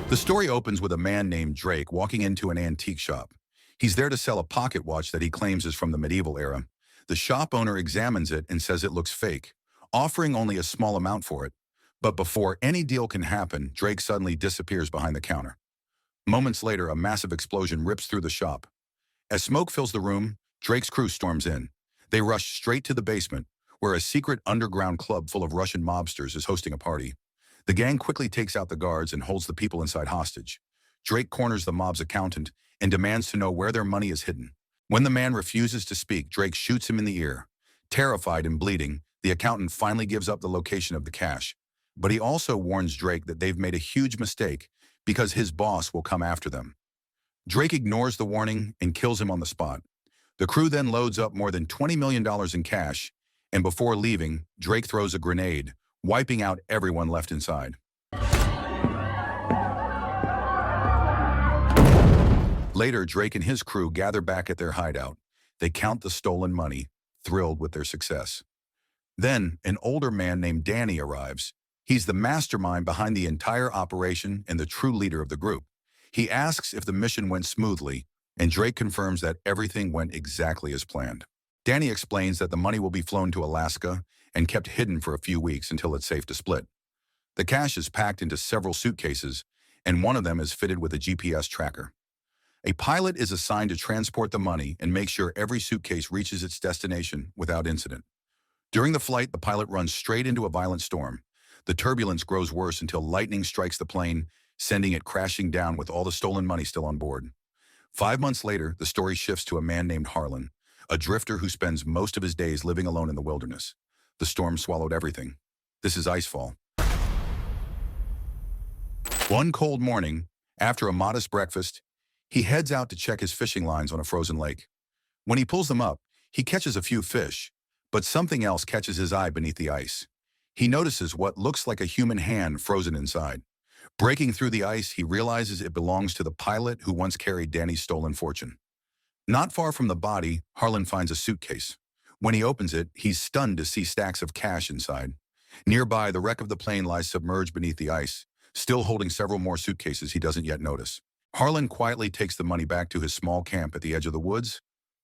The story opens with a man named Drake walking into an antique shop. He's there to sell a pocket watch that he claims is from the medieval era. The shop owner examines it and says it looks fake, offering only a small amount for it. But before any deal can happen, Drake suddenly disappears behind the counter. Moments later, a massive explosion rips through the shop. As smoke fills the room, Drake's crew storms in. They rush straight to the basement, where a secret underground club full of Russian mobsters is hosting a party. The gang quickly takes out the guards and holds the people inside hostage. Drake corners the mob's accountant and demands to know where their money is hidden. When the man refuses to speak, Drake shoots him in the ear. Terrified and bleeding, the accountant finally gives up the location of the cash. But he also warns Drake that they've made a huge mistake because his boss will come after them. Drake ignores the warning and kills him on the spot. The crew then loads up more than $20 million in cash, and before leaving, Drake throws a grenade, wiping out everyone left inside. Later, Drake and his crew gather back at their hideout. They count the stolen money, thrilled with their success. Then, an older man named Danny arrives. He's the mastermind behind the entire operation and the true leader of the group. He asks if the mission went smoothly, and Drake confirms that everything went exactly as planned. Danny explains that the money will be flown to Alaska and kept hidden for a few weeks until it's safe to split. The cash is packed into several suitcases, and one of them is fitted with a GPS tracker. A pilot is assigned to transport the money and make sure every suitcase reaches its destination without incident. During the flight, the pilot runs straight into a violent storm. The turbulence grows worse until lightning strikes the plane, sending it crashing down with all the stolen money still on board. 5 months later, the story shifts to a man named Harlan, a drifter who spends most of his days living alone in the wilderness. The storm swallowed everything. This is Icefall. One cold morning, after a modest breakfast, he heads out to check his fishing lines on a frozen lake. When he pulls them up, he catches a few fish, but something else catches his eye beneath the ice. He notices what looks like a human hand frozen inside. Breaking through the ice, he realizes it belongs to the pilot who once carried Danny's stolen fortune. Not far from the body, Harlan finds a suitcase. When he opens it, he's stunned to see stacks of cash inside. Nearby, the wreck of the plane lies submerged beneath the ice, still holding several more suitcases he doesn't yet notice. Harlan quietly takes the money back to his small camp at the edge of the woods,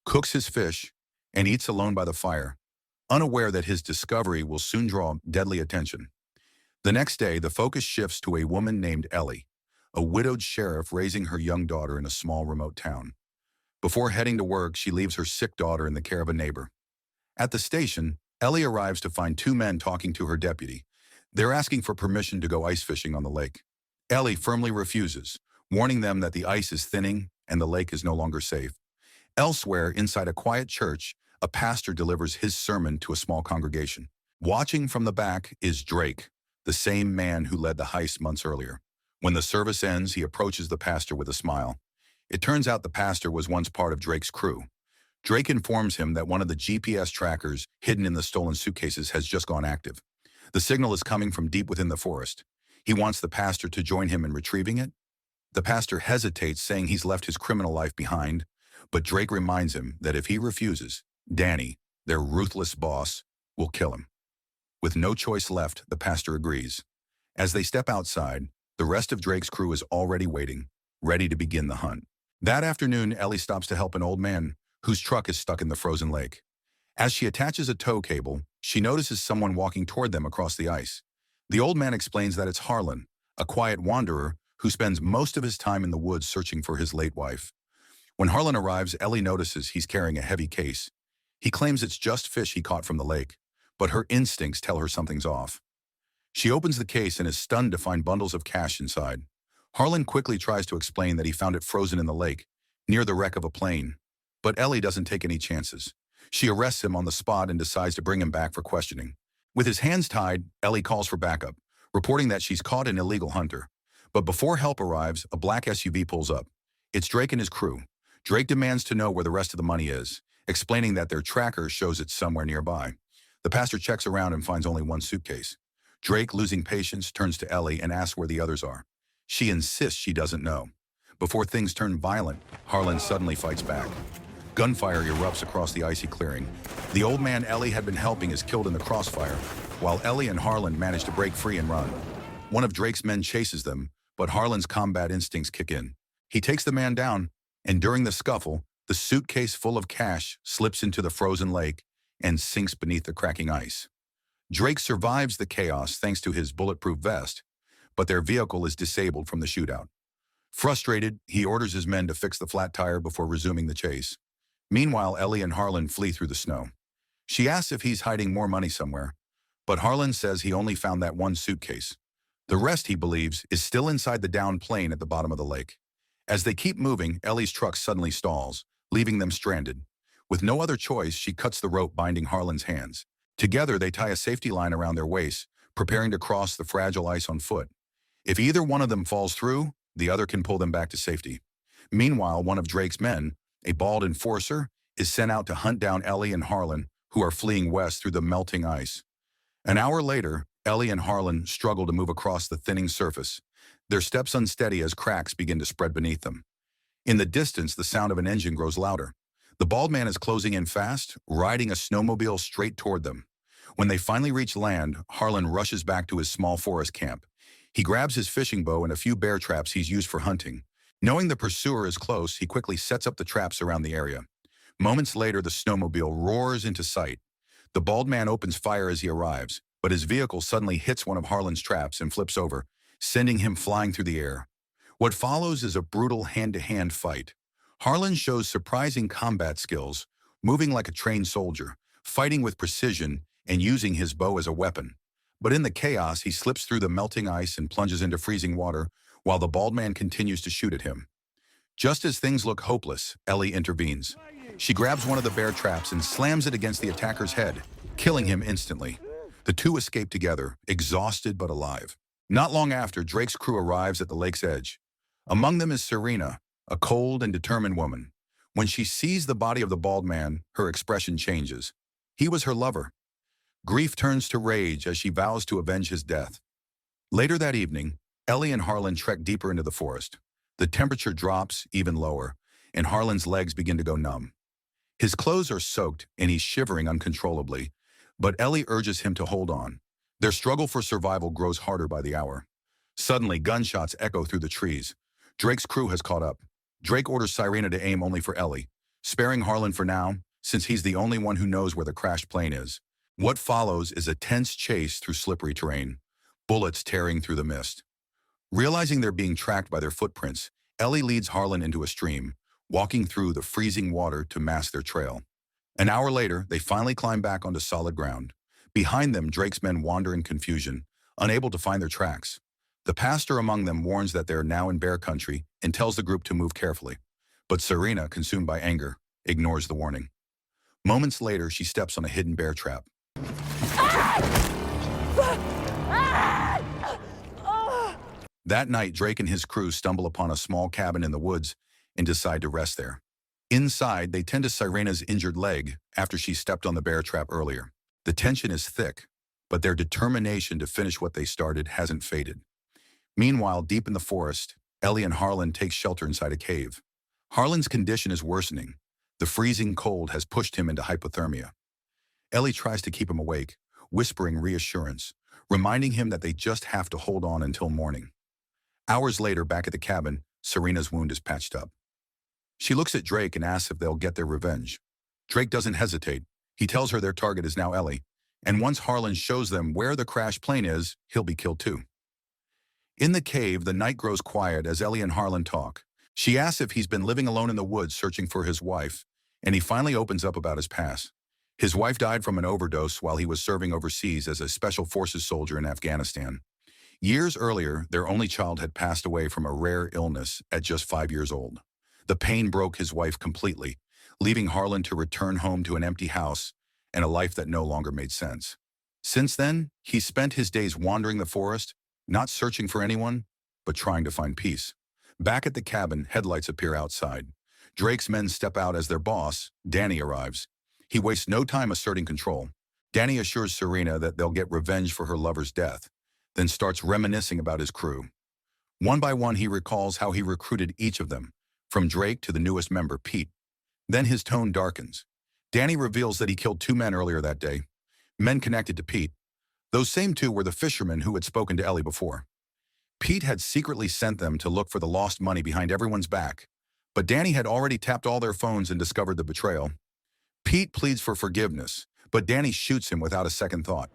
cooks his fish, and eats alone by the fire, unaware that his discovery will soon draw deadly attention. The next day, the focus shifts to a woman named Ellie, a widowed sheriff raising her young daughter in a small remote town. Before heading to work, she leaves her sick daughter in the care of a neighbor. At the station, Ellie arrives to find two men talking to her deputy. They're asking for permission to go ice fishing on the lake. Ellie firmly refuses, warning them that the ice is thinning and the lake is no longer safe. Elsewhere, inside a quiet church, a pastor delivers his sermon to a small congregation. Watching from the back is Drake, the same man who led the heist months earlier. When the service ends, he approaches the pastor with a smile. It turns out the pastor was once part of Drake's crew. Drake informs him that one of the GPS trackers hidden in the stolen suitcases has just gone active. The signal is coming from deep within the forest. He wants the pastor to join him in retrieving it. The pastor hesitates, saying he's left his criminal life behind, but Drake reminds him that if he refuses, Danny, their ruthless boss, will kill him. With no choice left, the pastor agrees. As they step outside, the rest of Drake's crew is already waiting, ready to begin the hunt. That afternoon, Ellie stops to help an old man whose truck is stuck in the frozen lake. As she attaches a tow cable, she notices someone walking toward them across the ice. The old man explains that it's Harlan, a quiet wanderer who spends most of his time in the woods searching for his late wife. When Harlan arrives, Ellie notices he's carrying a heavy case. He claims it's just fish he caught from the lake, but her instincts tell her something's off. She opens the case and is stunned to find bundles of cash inside. Harlan quickly tries to explain that he found it frozen in the lake, near the wreck of a plane. But Ellie doesn't take any chances. She arrests him on the spot and decides to bring him back for questioning. With his hands tied, Ellie calls for backup, reporting that she's caught an illegal hunter. But before help arrives, a black SUV pulls up. It's Drake and his crew. Drake demands to know where the rest of the money is, explaining that their tracker shows it somewhere nearby. The pastor checks around and finds only one suitcase. Drake, losing patience, turns to Ellie and asks where the others are. She insists she doesn't know. Before things turn violent, Harlan suddenly fights back. Gunfire erupts across the icy clearing. The old man Ellie had been helping is killed in the crossfire, while Ellie and Harlan manage to break free and run. One of Drake's men chases them, but Harlan's combat instincts kick in. He takes the man down, and during the scuffle, the suitcase full of cash slips into the frozen lake and sinks beneath the cracking ice. Drake survives the chaos thanks to his bulletproof vest, but their vehicle is disabled from the shootout. Frustrated, he orders his men to fix the flat tire before resuming the chase. Meanwhile, Ellie and Harlan flee through the snow. She asks if he's hiding more money somewhere, but Harlan says he only found that one suitcase. The rest, he believes, is still inside the downed plane at the bottom of the lake. As they keep moving, Ellie's truck suddenly stalls, leaving them stranded. With no other choice, she cuts the rope binding Harlan's hands. Together, they tie a safety line around their waists, preparing to cross the fragile ice on foot. If either one of them falls through, the other can pull them back to safety. Meanwhile, one of Drake's men, a bald enforcer, is sent out to hunt down Ellie and Harlan, who are fleeing west through the melting ice. An hour later, Ellie and Harlan struggle to move across the thinning surface, their steps unsteady as cracks begin to spread beneath them. In the distance, the sound of an engine grows louder. The bald man is closing in fast, riding a snowmobile straight toward them. When they finally reach land, Harlan rushes back to his small forest camp. He grabs his fishing bow and a few bear traps he's used for hunting. Knowing the pursuer is close, he quickly sets up the traps around the area. Moments later, the snowmobile roars into sight. The bald man opens fire as he arrives, but his vehicle suddenly hits one of Harlan's traps and flips over, sending him flying through the air. What follows is a brutal hand-to-hand fight. Harlan shows surprising combat skills, moving like a trained soldier, fighting with precision, and using his bow as a weapon. But in the chaos, he slips through the melting ice and plunges into freezing water, while the bald man continues to shoot at him. Just as things look hopeless, Ellie intervenes. She grabs one of the bear traps and slams it against the attacker's head, killing him instantly. The two escape together, exhausted but alive. Not long after, Drake's crew arrives at the lake's edge. Among them is Serena, a cold and determined woman. When she sees the body of the bald man, her expression changes. He was her lover. Grief turns to rage as she vows to avenge his death. Later that evening, Ellie and Harlan trek deeper into the forest. The temperature drops even lower, and Harlan's legs begin to go numb. His clothes are soaked, and he's shivering uncontrollably, but Ellie urges him to hold on. Their struggle for survival grows harder by the hour. Suddenly, gunshots echo through the trees. Drake's crew has caught up. Drake orders Serena to aim only for Ellie, sparing Harlan for now, since he's the only one who knows where the crashed plane is. What follows is a tense chase through slippery terrain, bullets tearing through the mist. Realizing they're being tracked by their footprints, Ellie leads Harlan into a stream, walking through the freezing water to mask their trail. An hour later, they finally climb back onto solid ground. Behind them, Drake's men wander in confusion, unable to find their tracks. The pastor among them warns that they are now in bear country and tells the group to move carefully. But Serena, consumed by anger, ignores the warning. Moments later, she steps on a hidden bear trap. That night, Drake and his crew stumble upon a small cabin in the woods and decide to rest there. Inside, they tend to Serena's injured leg after she stepped on the bear trap earlier. The tension is thick, but their determination to finish what they started hasn't faded. Meanwhile, deep in the forest, Ellie and Harlan take shelter inside a cave. Harlan's condition is worsening. The freezing cold has pushed him into hypothermia. Ellie tries to keep him awake, whispering reassurance, reminding him that they just have to hold on until morning. Hours later, back at the cabin, Serena's wound is patched up. She looks at Drake and asks if they'll get their revenge. Drake doesn't hesitate. He tells her their target is now Ellie, and once Harlan shows them where the crashed plane is, he'll be killed too. In the cave, the night grows quiet as Ellie and Harlan talk. She asks if he's been living alone in the woods searching for his wife, and he finally opens up about his past. His wife died from an overdose while he was serving overseas as a special forces soldier in Afghanistan. Years earlier, their only child had passed away from a rare illness at just 5 years old. The pain broke his wife completely, leaving Harlan to return home to an empty house and a life that no longer made sense. Since then, he spent his days wandering the forest, not searching for anyone, but trying to find peace. Back at the cabin, headlights appear outside. Drake's men step out as their boss, Danny, arrives. He wastes no time asserting control. Danny assures Serena that they'll get revenge for her lover's death, then starts reminiscing about his crew. One by one, he recalls how he recruited each of them, from Drake to the newest member, Pete. Then his tone darkens. Danny reveals that he killed 2 men earlier that day, men connected to Pete. Those same 2 were the fishermen who had spoken to Ellie before. Pete had secretly sent them to look for the lost money behind everyone's back, but Danny had already tapped all their phones and discovered the betrayal. Pete pleads for forgiveness, but Danny shoots him without a second thought.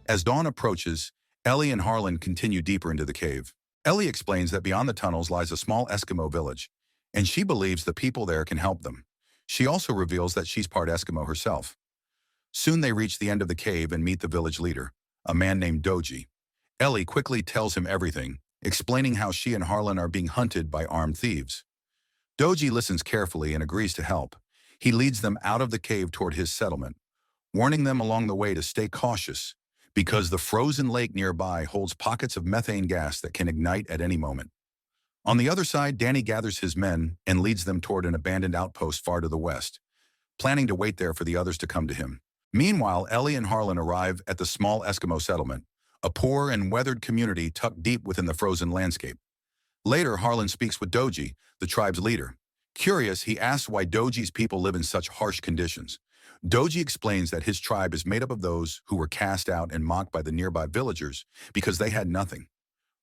As dawn approaches, Ellie and Harlan continue deeper into the cave. Ellie explains that beyond the tunnels lies a small Eskimo village, and she believes the people there can help them. She also reveals that she's part Eskimo herself. Soon they reach the end of the cave and meet the village leader, a man named Doji. Ellie quickly tells him everything, explaining how she and Harlan are being hunted by armed thieves. Doji listens carefully and agrees to help. He leads them out of the cave toward his settlement, warning them along the way to stay cautious because the frozen lake nearby holds pockets of methane gas that can ignite at any moment. On the other side, Danny gathers his men and leads them toward an abandoned outpost far to the west, planning to wait there for the others to come to him. Meanwhile, Ellie and Harlan arrive at the small Eskimo settlement, a poor and weathered community tucked deep within the frozen landscape. Later, Harlan speaks with Doji, the tribe's leader. Curious, he asks why Doji's people live in such harsh conditions. Doji explains that his tribe is made up of those who were cast out and mocked by the nearby villagers because they had nothing.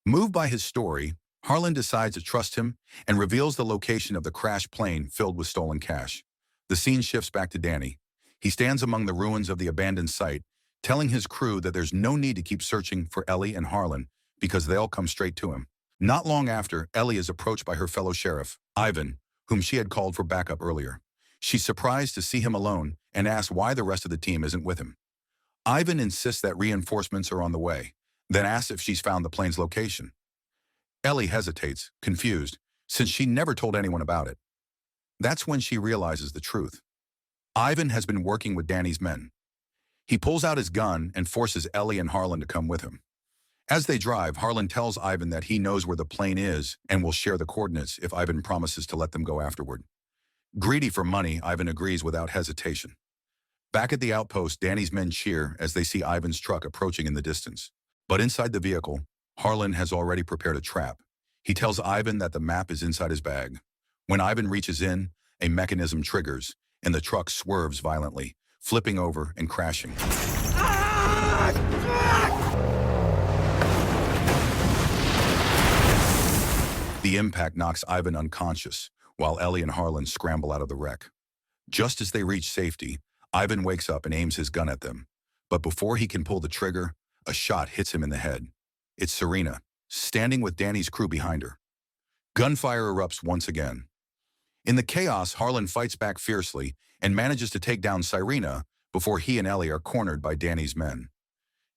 Moved by his story, Harlan decides to trust him and reveals the location of the crashed plane filled with stolen cash. The scene shifts back to Danny. He stands among the ruins of the abandoned site, telling his crew that there's no need to keep searching for Ellie and Harlan because they'll come straight to him. Not long after, Ellie is approached by her fellow sheriff, Ivan, whom she had called for backup earlier. She's surprised to see him alone and asks why the rest of the team isn't with him. Ivan insists that reinforcements are on the way, then asks if she's found the plane's location. Ellie hesitates, confused, since she never told anyone about it. That's when she realizes the truth. Ivan has been working with Danny's men. He pulls out his gun and forces Ellie and Harlan to come with him. As they drive, Harlan tells Ivan that he knows where the plane is and will share the coordinates if Ivan promises to let them go afterward. Greedy for money, Ivan agrees without hesitation. Back at the outpost, Danny's men cheer as they see Ivan's truck approaching in the distance. But inside the vehicle, Harlan has already prepared a trap. He tells Ivan that the map is inside his bag. When Ivan reaches in, a mechanism triggers, and the truck swerves violently, flipping over and crashing. The impact knocks Ivan unconscious, while Ellie and Harlan scramble out of the wreck. Just as they reach safety, Ivan wakes up and aims his gun at them. But before he can pull the trigger, a shot hits him in the head. It's Serena, standing with Danny's crew behind her. Gunfire erupts once again. In the chaos, Harlan fights back fiercely and manages to take down Serena before he and Ellie are cornered by Danny's men.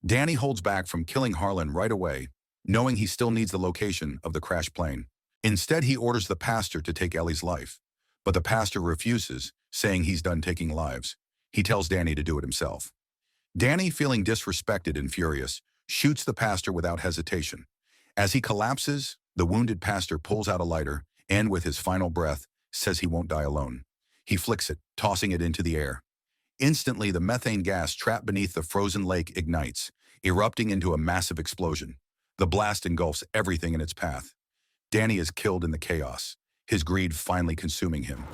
Danny holds back from killing Harlan right away, knowing he still needs the location of the crashed plane. Instead, he orders the pastor to take Ellie's life, but the pastor refuses, saying he's done taking lives. He tells Danny to do it himself. Danny, feeling disrespected and furious, shoots the pastor without hesitation. As he collapses, the wounded pastor pulls out a lighter and, with his final breath, says he won't die alone. He flicks it, tossing it into the air. Instantly, the methane gas trapped beneath the frozen lake ignites, erupting into a massive explosion. The blast engulfs everything in its path. Danny is killed in the chaos, his greed finally consuming him.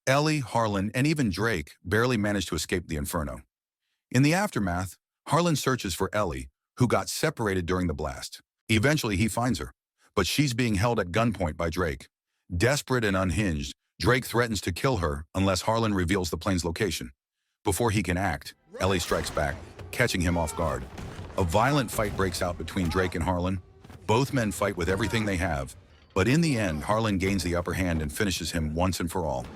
Ellie, Harlan, and even Drake barely manage to escape the inferno. In the aftermath, Harlan searches for Ellie, who got separated during the blast. Eventually, he finds her, but she's being held at gunpoint by Drake. Desperate and unhinged, Drake threatens to kill her unless Harlan reveals the plane's location. Before he can act, Ellie strikes back, catching him off guard. A violent fight breaks out between Drake and Harlan. Both men fight with everything they have, but in the end, Harlan gains the upper hand and finishes him once and for all.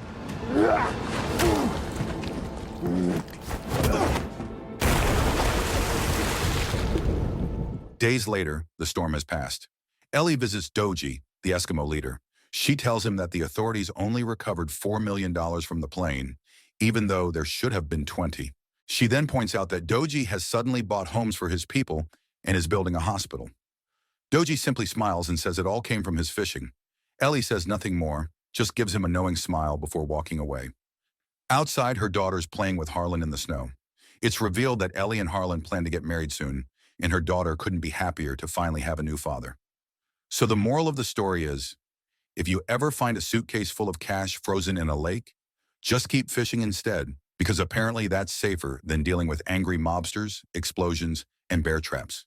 Days later, the storm has passed. Ellie visits Doji, the Eskimo leader. She tells him that the authorities only recovered $4 million from the plane, even though there should have been 20. She then points out that Doji has suddenly bought homes for his people and is building a hospital. Doji simply smiles and says it all came from his fishing. Ellie says nothing more, just gives him a knowing smile before walking away. Outside, her daughter's playing with Harlan in the snow. It's revealed that Ellie and Harlan plan to get married soon, and her daughter couldn't be happier to finally have a new father. So the moral of the story is, if you ever find a suitcase full of cash frozen in a lake, just keep fishing instead, because apparently that's safer than dealing with angry mobsters, explosions, and bear traps.